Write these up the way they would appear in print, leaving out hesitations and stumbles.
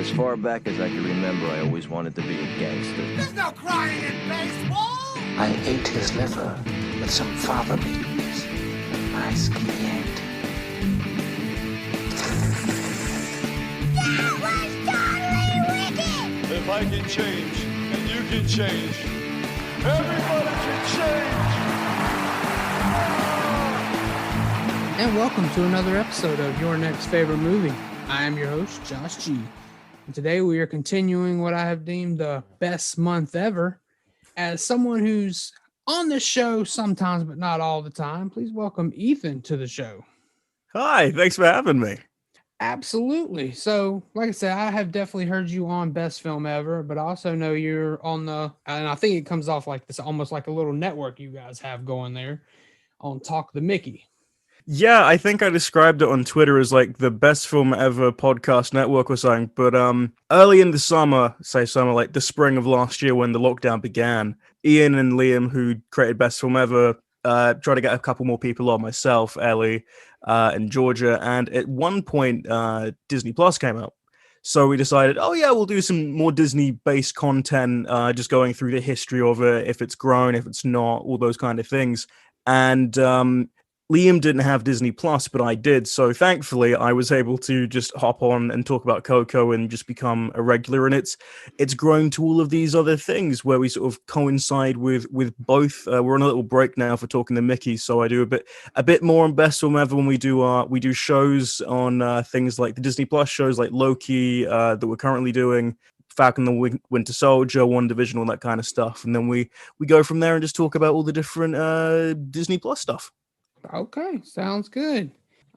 As far back as I can remember, I always wanted to be a gangster. There's no crying in baseball! I ate his liver with some fava beans. Nice cliente. That was totally wicked! If I can change, and you can change, everybody can change! And welcome to another episode of Your Next Favorite Movie. I am your host, Josh G. And today we are continuing what I have deemed the best month ever. As someone who's on the show sometimes, but not all the time, please welcome Ethan to the show. Hi, thanks for having me. Absolutely. So, like I said, I have definitely heard you on Best Film Ever, but I also know you're on the, and I think it comes off like this, almost like a little network you guys have going there on Talk the Mickey. Yeah, I think I described it on Twitter as like the Best Film Ever podcast network or something. But early in the summer, like the spring of last year when the lockdown began, Ian and Liam, who created Best Film Ever, tried to get a couple more people on, myself, Ellie, and Georgia. And at one point, Disney Plus came out. So we decided, oh yeah, we'll do some more Disney-based content, just going through the history of it, if it's grown, if it's not, all those kind of things. And Liam didn't have Disney Plus, but I did. So thankfully, I was able to just hop on and talk about Coco and just become a regular. And it's grown to all of these other things where we sort of coincide with both. We're on a little break now for talking to Mickey, so I do a bit more on Best Film Ever when we do shows on things like the Disney Plus shows like Loki that we're currently doing. Falcon the Winter Soldier, WandaVision, all that kind of stuff. And then we go from there and just talk about all the different Disney Plus stuff. Okay, sounds good.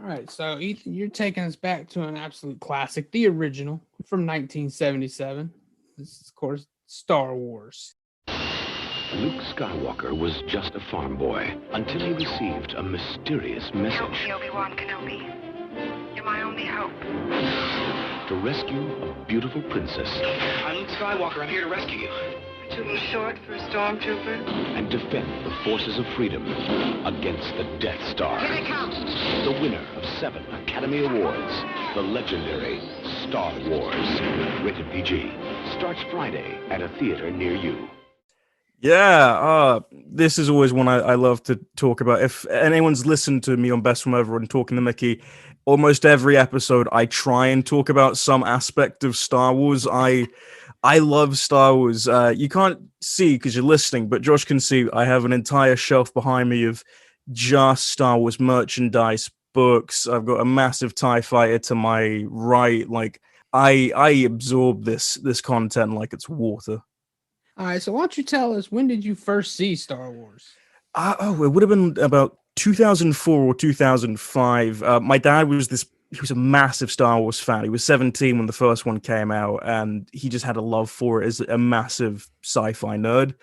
All right, so Ethan, you're taking us back to an absolute classic, the original from 1977. This is, of course, Star Wars. Luke Skywalker was just a farm boy until he received a mysterious Help message me, Obi-Wan Kenobi. You're my only hope. to rescue a beautiful princess I'm Luke Skywalker. I'm here to rescue you. Too little short for a stormtrooper. and defend the forces of freedom against the Death Star. Here they come. The winner of 7 Academy Awards, the legendary Star Wars. Rated PG. Starts Friday at a theater near you. Yeah, this is always one I love to talk about. If anyone's listened to me on Best Film Ever and Talking to Mickey, almost every episode I try and talk about some aspect of Star Wars. I love Star Wars. You can't see because you're listening, but Josh can see I have an entire shelf behind me of just Star Wars merchandise, books. I've got a massive TIE fighter to my right. Like I absorb this content like it's water. All right, so why don't you tell us, when did you first see Star Wars? It would have been about 2004 or 2005. My dad was he was a massive Star Wars fan. He was 17 when the first one came out, and he just had a love for it as a massive sci-fi nerd.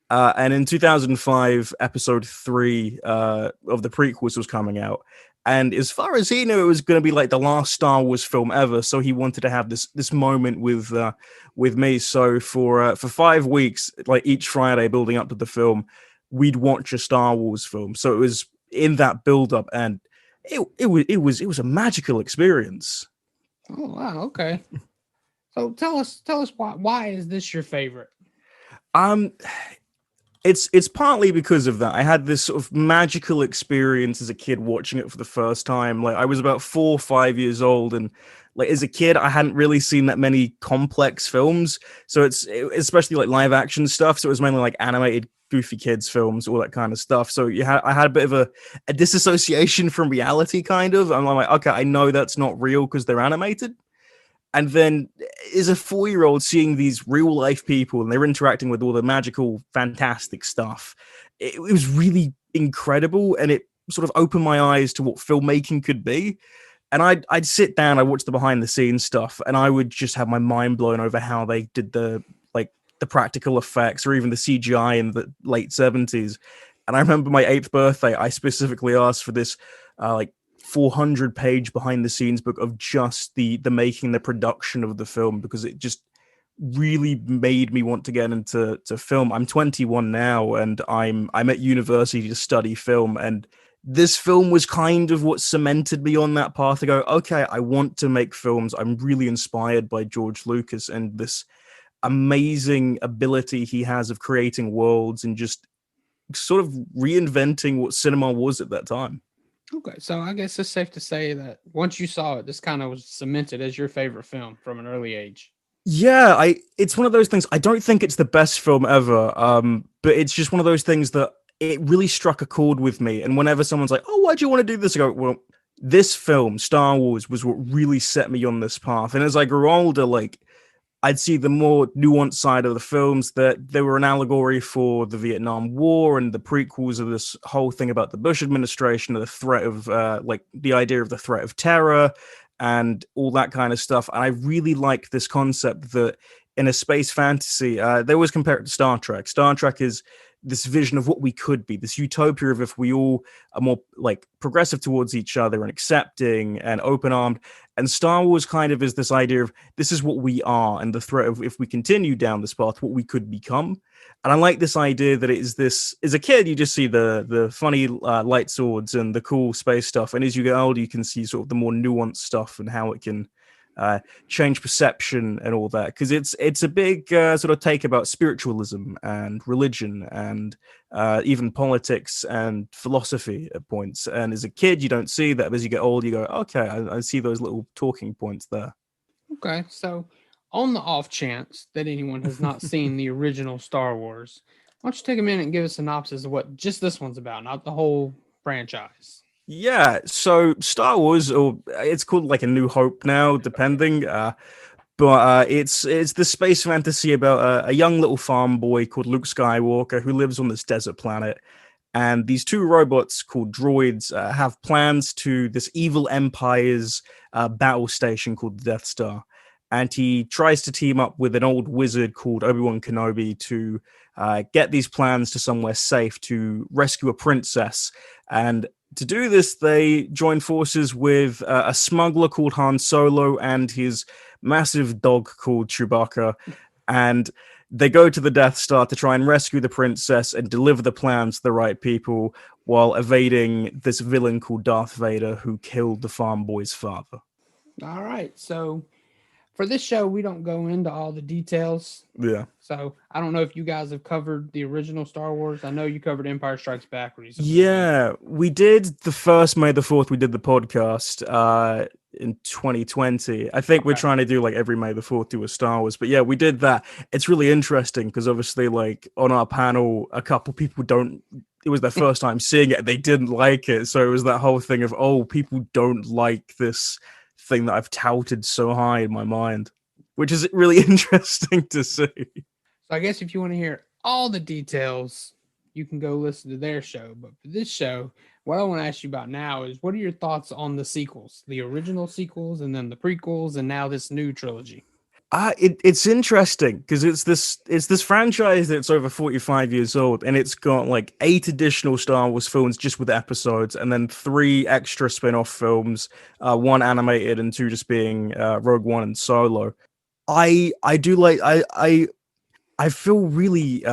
And in 2005, episode 3 of the prequels was coming out. And as far as he knew, it was going to be like the last Star Wars film ever. So he wanted to have this moment with me. So for 5 weeks, like each Friday building up to the film, we'd watch a Star Wars film. So it was in that build up, and it was a magical experience. Oh wow, okay. So tell us why is this your favorite? It's partly because of that. I had this sort of magical experience as a kid watching it for the first time. Like I was about 4 or 5 years old, and like as a kid, I hadn't really seen that many complex films. So it's especially like live action stuff. So it was mainly like animated, goofy kids films, all that kind of stuff. So I had a bit of a disassociation from reality, kind of. I'm like, okay, I know that's not real because they're animated. And then as a 4-year-old seeing these real life people and they're interacting with all the magical, fantastic stuff, it was really incredible. And it sort of opened my eyes to what filmmaking could be. And I'd sit down, I'd watch the behind the scenes stuff, and I would just have my mind blown over how they did the practical effects or even the CGI in the late 70s. And I remember my 8th birthday, I specifically asked for this 400-page behind the scenes book of just the making, the production of the film, because it just really made me want to get into film. I'm 21 now, and I'm at university to study film, and this film was kind of what cemented me on that path to go, okay, I want to make films. I'm really inspired by George Lucas and this amazing ability he has of creating worlds and just sort of reinventing what cinema was at that time. Okay, so I guess it's safe to say that once you saw it, this kind of was cemented as your favorite film from an early age. Yeah, it's one of those things. I don't think it's the best film ever, but it's just one of those things that it really struck a chord with me. And whenever someone's like, "Oh, why do you want to do this?" I go, "Well, this film, Star Wars, was what really set me on this path." And as I grew older, like I'd see the more nuanced side of the films, that they were an allegory for the Vietnam War and the prequels of this whole thing about the Bush administration, the threat of like the idea of the threat of terror and all that kind of stuff. And I really like this concept that in a space fantasy, they always compare it to Star Trek. Star Trek is this vision of what we could be, this utopia of if we all are more like progressive towards each other and accepting and open-armed. And Star Wars kind of is this idea of this is what we are and the threat of if we continue down this path, what we could become. And I like this idea that it is this, as a kid, you just see the funny light swords and the cool space stuff. And as you get older, you can see sort of the more nuanced stuff and how it can change perception and all that, because it's a big sort of take about spiritualism and religion and even politics and philosophy at points. And as a kid, you don't see that, but as you get older, you go, okay, I see those little talking points there. Okay, so on the off chance that anyone has not seen the original Star Wars, why don't you take a minute and give a synopsis of what just this one's about, not the whole franchise? Yeah, so Star Wars, or it's called like A New Hope now, depending. But it's the space fantasy about a young little farm boy called Luke Skywalker who lives on this desert planet. And these two robots called droids have plans to this evil empire's battle station called the Death Star. And he tries to team up with an old wizard called Obi-Wan Kenobi to get these plans to somewhere safe to rescue a princess. And to do this, they join forces with a smuggler called Han Solo and his massive dog called Chewbacca. And they go to the Death Star to try and rescue the princess and deliver the plans to the right people while evading this villain called Darth Vader who killed the farm boy's father. All right, so for this show, we don't go into all the details. Yeah. So I don't know if you guys have covered the original Star Wars. I know you covered Empire Strikes Back recently. Yeah, we did the first May the 4th. We did the podcast in 2020. I think we're trying to do like every May the 4th do a Star Wars. But yeah, we did that. It's really interesting because obviously like on our panel, a couple people it was their first time seeing it. They didn't like it. So it was that whole thing of, oh, people don't like this thing that I've touted so high in my mind, which is really interesting to see. So I guess if you want to hear all the details, you can go listen to their show. But for this show, what I want to ask you about now is what are your thoughts on the sequels, the original sequels, and then the prequels, and now this new trilogy? It's interesting because it's this franchise that's over 45 years old, and it's got like 8 additional Star Wars films just with episodes, and then 3 extra spin-off films, 1 animated and 2 just being Rogue One and Solo. I do like I feel really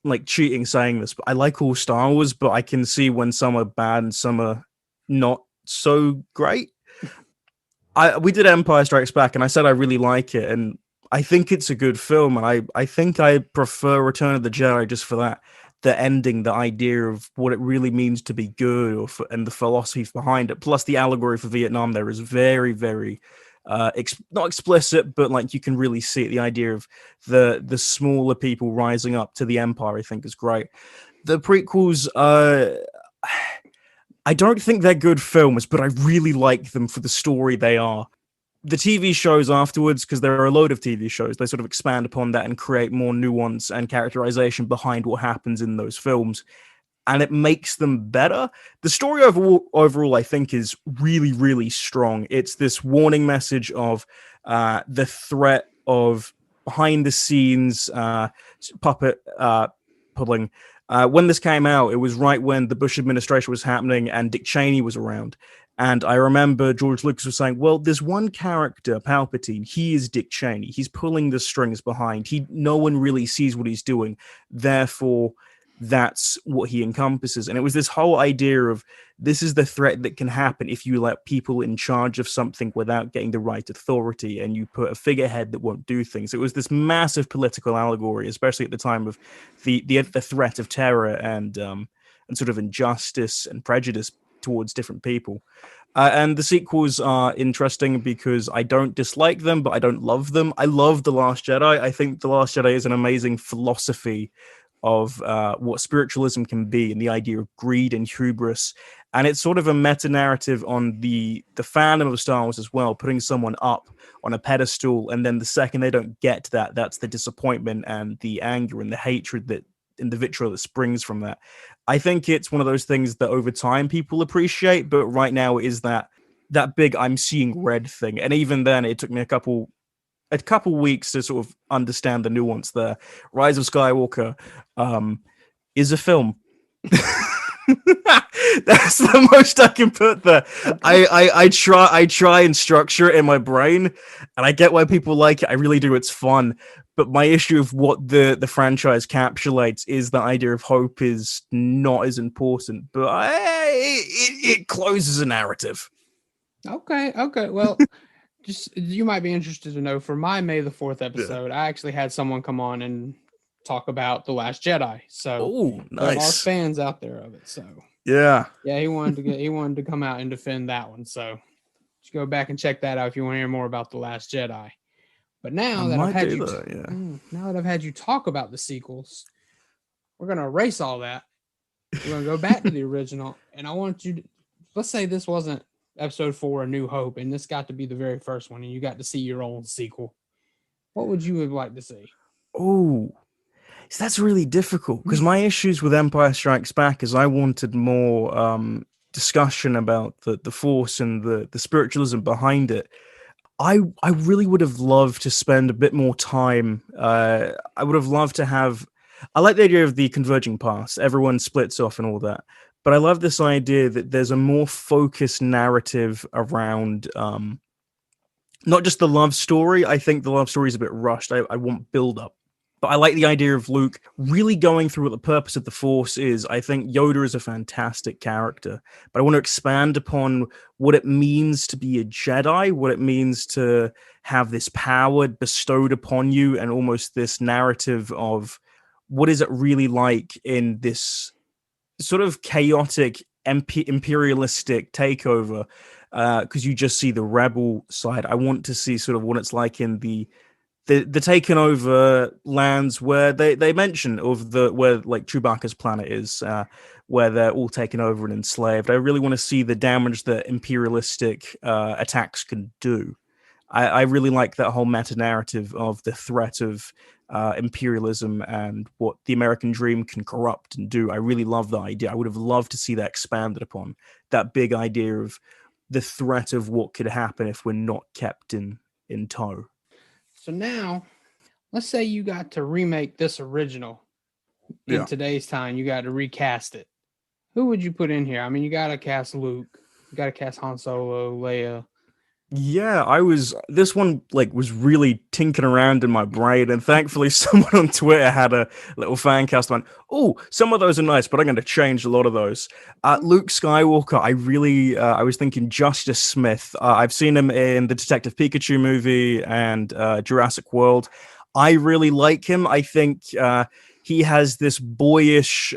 like cheating saying this, but I like all Star Wars, but I can see when some are bad and some are not so great. We did Empire Strikes Back, and I said I really like it, and I think it's a good film, and I think I prefer Return of the Jedi just for that. The ending, the idea of what it really means to be good, and the philosophy behind it, plus the allegory for Vietnam there is very, very not explicit, but like you can really see it. The idea of the smaller people rising up to the Empire, I think, is great. The prequels, I don't think they're good films, but I really like them for the story they are. The TV shows afterwards, because there are a load of TV shows, they sort of expand upon that and create more nuance and characterization behind what happens in those films. And it makes them better. The story overall, I think, is really, really strong. It's this warning message of the threat of behind-the-scenes puppet pulling. When this came out, it was right when the Bush administration was happening and Dick Cheney was around. And I remember George Lucas was saying, well, there's one character, Palpatine, he is Dick Cheney. He's pulling the strings behind. No one really sees what he's doing. Therefore, that's what he encompasses. And it was this whole idea of this is the threat that can happen if you let people in charge of something without getting the right authority, and you put a figurehead that won't do things. It was this massive political allegory, especially at the time of the threat of terror and sort of injustice and prejudice towards different people. And the sequels are interesting because I don't dislike them, but I don't love them. I love The Last Jedi. I think The Last Jedi is an amazing philosophy of what spiritualism can be and the idea of greed and hubris. And it's sort of a meta-narrative on the fandom of Star Wars as well, putting someone up on a pedestal, and then the second they don't get that, that's the disappointment and the anger and the hatred that and the vitriol that springs from that. I think it's one of those things that over time people appreciate, but right now it is that big I'm seeing red thing. And even then it took me a couple weeks to sort of understand the nuance there. Rise of Skywalker is a film. That's the most I can put there. I try and structure it in my brain, and I get why people like it. I really do. It's fun. But my issue of what the franchise capsulates is the idea of hope is not as important. But it closes a narrative. Okay. Well, just you might be interested to know, for my May the 4th episode, I actually had someone come on and talk about The Last Jedi. So nice. There are fans out there of it. So yeah, he wanted to come out and defend that one. So just go back and check that out if you want to hear more about The Last Jedi. But now that I've had you talk about the sequels, we're gonna erase all that. We're gonna go back to the original, and I want you to, let's say this wasn't episode 4, A New Hope, and this got to be the very first one, and you got to see your own sequel. What would you have liked to see? Oh, so that's really difficult, because my issues with Empire Strikes Back is I wanted more discussion about the Force and the spiritualism behind it. I really would have loved to spend a bit more time. I would have loved to have. I like the idea of the converging paths. Everyone splits off and all that. But I love this idea that there's a more focused narrative around not just the love story. I think the love story is a bit rushed. I want build up. But I like the idea of Luke really going through what the purpose of the Force is. I think Yoda is a fantastic character, but I want to expand upon what it means to be a Jedi, what it means to have this power bestowed upon you, and almost this narrative of what is it really like in this sort of chaotic imperialistic takeover, because you just see the rebel side. I want to see sort of what it's like in the taken over lands where they mention of where like Chewbacca's planet is, where they're all taken over and enslaved. I really want to see the damage that imperialistic attacks can do. I really like that whole meta narrative of the threat of imperialism and what the American dream can corrupt and do. I really love the idea. I would have loved to see that expanded upon, that big idea of the threat of what could happen if we're not kept in tow. So now, let's say you got to remake this original in today's time. You got to recast it. Who would you put in here? I mean, you got to cast Luke. You got to cast Han Solo, Leia. Yeah, this one was really tinkering around in my brain, and thankfully someone on Twitter had a little fan cast on, some of those are nice, but I'm going to change a lot of those. Luke Skywalker, I was thinking Justice Smith. I've seen him in the Detective Pikachu movie and Jurassic World. I really like him. I think he has this boyish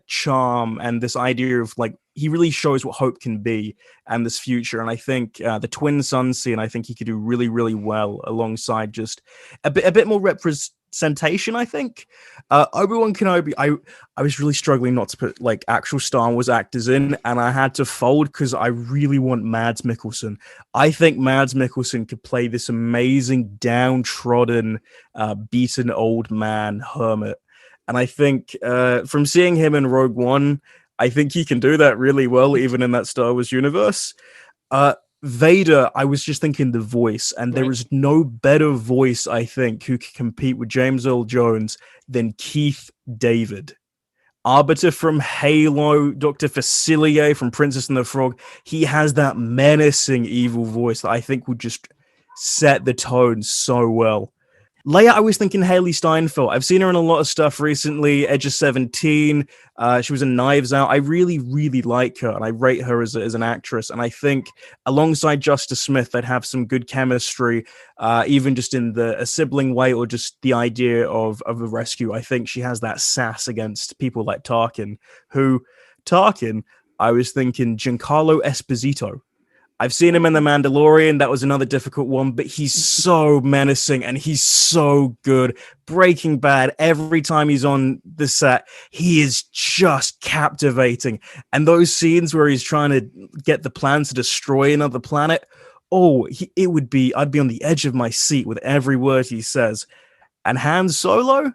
charm and this idea of he really shows what hope can be and this future. And I think the twin sun scene, I think he could do really, really well alongside just a bit more representation, I think. Obi-Wan Kenobi, I was really struggling not to put actual Star Wars actors in, and I had to fold because I really want Mads Mikkelsen. I think Mads Mikkelsen could play this amazing, downtrodden, beaten old man hermit. And I think from seeing him in Rogue One, I think he can do that really well, even in that Star Wars universe. Vader, I was just thinking the voice, and there is no better voice, I think, who can compete with James Earl Jones than Keith David. Arbiter from Halo, Dr. Facilier from Princess and the Frog. He has that menacing evil voice that I think would just set the tone so well. Leia, I was thinking Haley Steinfeld. I've seen her in a lot of stuff recently. Edge of 17. She was in Knives Out. I really, really like her, and I rate her as an actress. And I think alongside Justice Smith, they'd have some good chemistry, even just in a sibling way or just the idea of a rescue. I think she has that sass against people like Tarkin, I was thinking Giancarlo Esposito. I've seen him in The Mandalorian. That was another difficult one, but he's so menacing and he's so good. Breaking Bad, every time he's on the set, he is just captivating. And those scenes where he's trying to get the plan to destroy another planet, I'd be on the edge of my seat with every word he says. And Han Solo,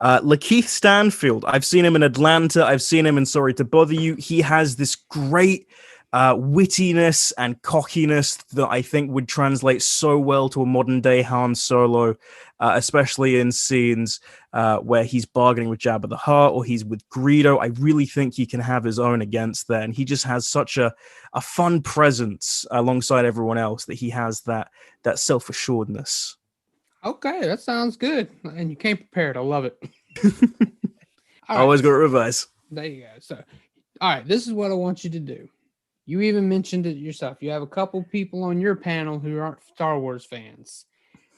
Lakeith Stanfield. I've seen him in Atlanta. I've seen him in Sorry to Bother You. He has this great wittiness and cockiness that I think would translate so well to a modern day Han Solo, especially in scenes where he's bargaining with Jabba the Hutt or he's with Greedo. I really think he can have his own against there, and he just has such a fun presence alongside everyone else that he has that self-assuredness. Okay, that sounds good, and you came prepared. I love it. Always got to revise. There you go. So, all right, this is what I want you to do. You even mentioned it yourself. You have a couple people on your panel who aren't Star Wars fans.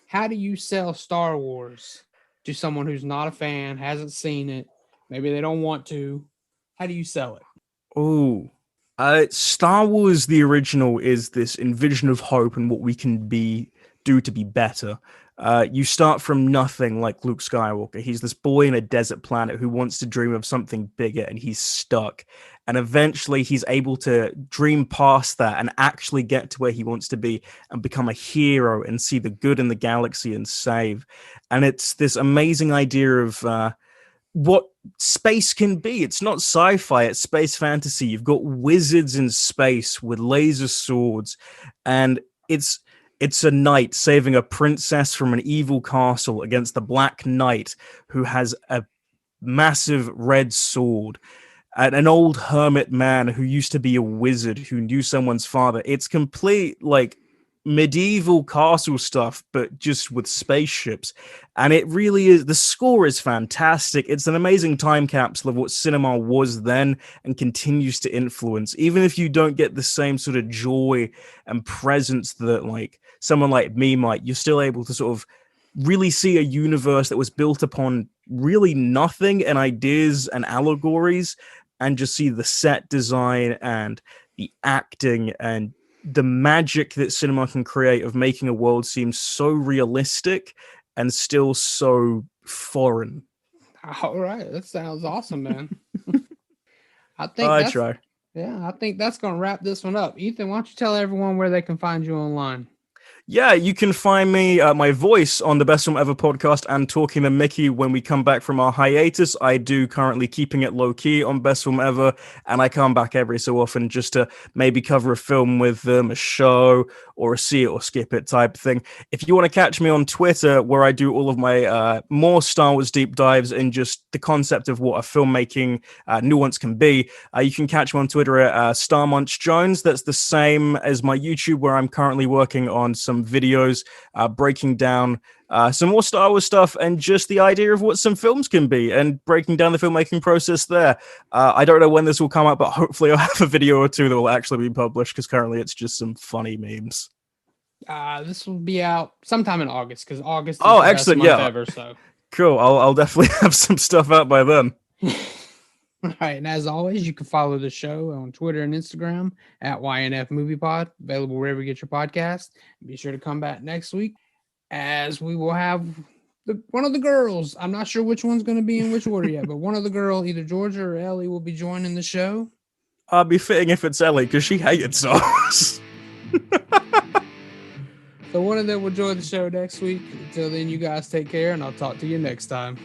How do you sell Star Wars to someone who's not a fan, hasn't seen it, maybe they don't want to? How do you sell it? Oh, Star Wars, the original, is this envision of hope and what we can do to be better. You start from nothing like Luke Skywalker. He's this boy in a desert planet who wants to dream of something bigger, and he's stuck. And eventually he's able to dream past that and actually get to where he wants to be and become a hero and see the good in the galaxy and save. And it's this amazing idea of what space can be. It's not sci-fi, it's space fantasy. You've got wizards in space with laser swords, and it's a knight saving a princess from an evil castle against the Black Knight, who has a massive red sword, and an old hermit man who used to be a wizard who knew someone's father. It's complete, like, medieval castle stuff, but just with spaceships. And it really is, the score is fantastic. It's an amazing time capsule of what cinema was then and continues to influence, even if you don't get the same sort of joy and presence that like someone like me might. You're still able to sort of really see a universe that was built upon really nothing and ideas and allegories, and just see the set design and the acting and the magic that cinema can create of making a world seem so realistic and still so foreign. All right, that sounds awesome, man. I try. Yeah, I think that's going to wrap this one up. Ethan, why don't you tell everyone where they can find you online? Yeah, you can find me, my voice on the Best Film Ever podcast and Talking to Mickey when we come back from our hiatus. I do currently Keeping It Low Key on Best Film Ever, and I come back every so often just to maybe cover a film with them, a show, or a see it or skip it type thing. If you want to catch me on Twitter, where I do all of my more Star Wars deep dives and just the concept of what a filmmaking nuance can be, you can catch me on Twitter at Star Munch Jones. That's the same as my YouTube, where I'm currently working on some videos breaking down some more Star Wars stuff and just the idea of what some films can be and breaking down the filmmaking process there. I don't know when this will come out, but hopefully I'll have a video or two that will actually be published, because currently it's just some funny memes. This will be out sometime in August, because August is the excellent, best month ever. So cool. I'll definitely have some stuff out by then. All right, and as always, you can follow the show on Twitter and Instagram at ynfmoviepod, available wherever you get your podcast. Be sure to come back next week, as we will have one of the girls. I'm not sure which one's going to be in which order yet, but one of the girls, either Georgia or Ellie, will be joining the show. I'll be fitting if it's Ellie, because she hated Star Wars. So one of them will join the show next week. Until then, you guys take care, and I'll talk to you next time.